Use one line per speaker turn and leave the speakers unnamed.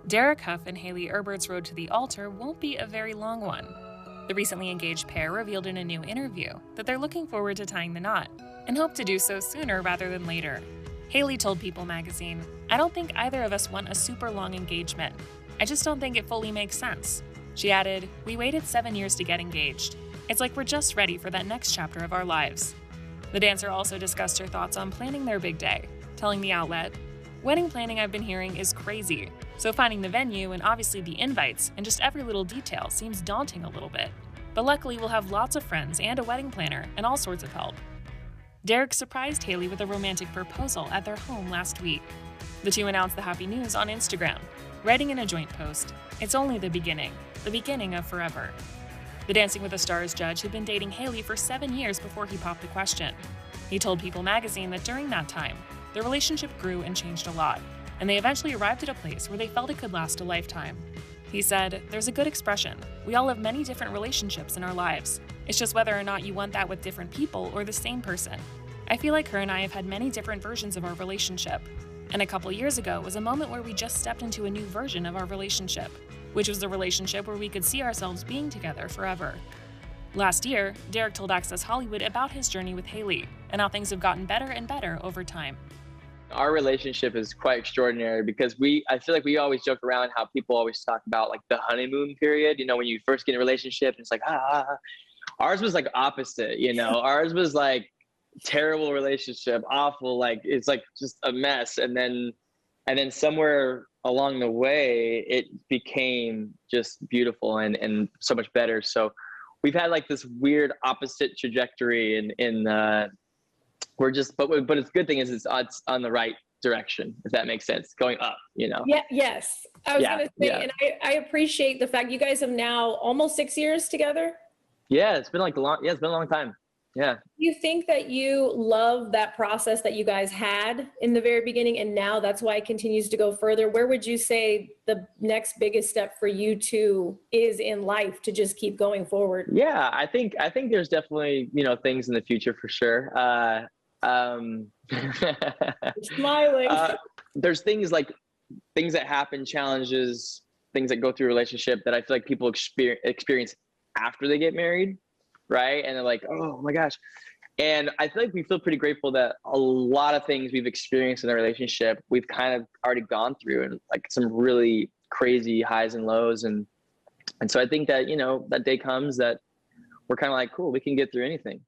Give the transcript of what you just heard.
Derek Hough and Hayley Erbert's road to the altar won't be a very long one. The recently engaged pair revealed in a new interview that they're looking forward to tying the knot and hope to do so sooner rather than later. Hayley told People magazine, "I don't think either of us want a super long engagement. I just don't think it fully makes sense." She added, "We waited 7 years to get engaged. It's like we're just ready for that next chapter of our lives." The dancer also discussed her thoughts on planning their big day, telling the outlet, "Wedding planning, I've been hearing, is crazy. So finding the venue and obviously the invites and just every little detail seems daunting a little bit. But luckily we'll have lots of friends and a wedding planner and all sorts of help." Derek surprised Hayley with a romantic proposal at their home last week. The two announced the happy news on Instagram, writing in a joint post, "It's only the beginning of forever." The Dancing with the Stars judge had been dating Hayley for 7 years before he popped the question. He told People magazine that during that time, their relationship grew and changed a lot, and they eventually arrived at a place where they felt it could last a lifetime. He said, "There's a good expression. We all have many different relationships in our lives. It's just whether or not you want that with different people or the same person. I feel like her and I have had many different versions of our relationship. And a couple years ago was a moment where we just stepped into a new version of our relationship, which was a relationship where we could see ourselves being together forever." Last year, Derek told Access Hollywood about his journey with Hayley and how things have gotten better and better over time.
Our relationship is quite extraordinary because I feel like we always joke around how people always talk about like the honeymoon period, when you first get in a relationship, it's like, ours was like opposite, ours was like terrible relationship, awful, like it's like just a mess. And then somewhere along the way, it became just beautiful and so much better. So we've had like this weird opposite trajectory we're just, but it's good thing is it's on the right direction, if that makes sense, going up,
Yeah, yes. I was gonna say,
yeah.
and I appreciate the fact you guys have now almost 6 years together.
Yeah, it's been a long time. Yeah.
You think that you love that process that you guys had in the very beginning, and now that's why it continues to go further? Where would you say the next biggest step for you two is in life to just keep going forward?
Yeah, I think there's definitely, things in the future for sure.
Smiling.
There's things that happen, challenges, things that go through a relationship that I feel like people experience after they get married, right? And they're like, oh my gosh. And I feel like we feel pretty grateful that a lot of things we've experienced in a relationship, we've kind of already gone through, and like some really crazy highs and lows. And so I think that, that day comes that we're kind of like, cool, we can get through anything.